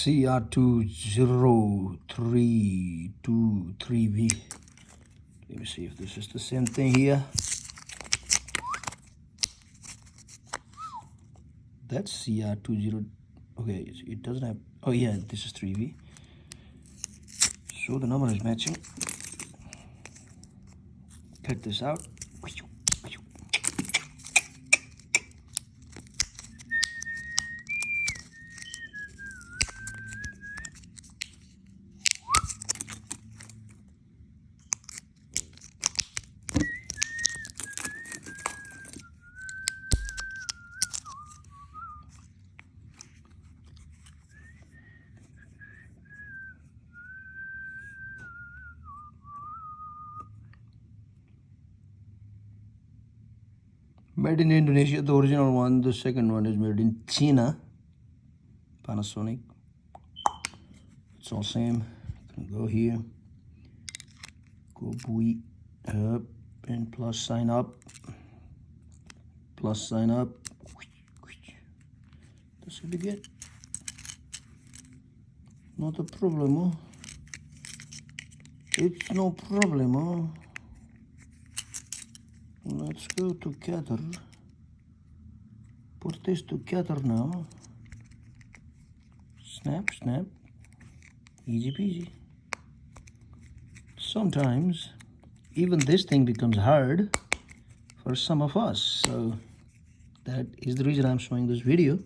CR20323V. Let me see if this is the same thing here. That's CR20. Okay, it doesn't have. Oh yeah, this is 3V. So the number is matching. Cut this out. Made in Indonesia, the original one. The second one is made in China. Panasonic. It's all same. Can go here. Go buoy up and plus sign up. Plus sign up. That should be good. Not a problem. It's no problem. Let's go together. Put this together now. Snap, snap. Easy peasy. Sometimes even this thing becomes hard for some of us. So that is the reason I'm showing this video.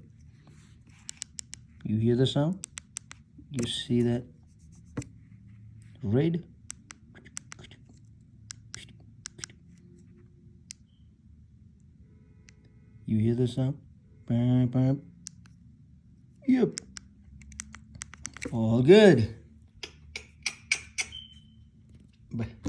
You hear the sound? You see that red? You hear the sound? Bam, bam. Yep. All good. Bye.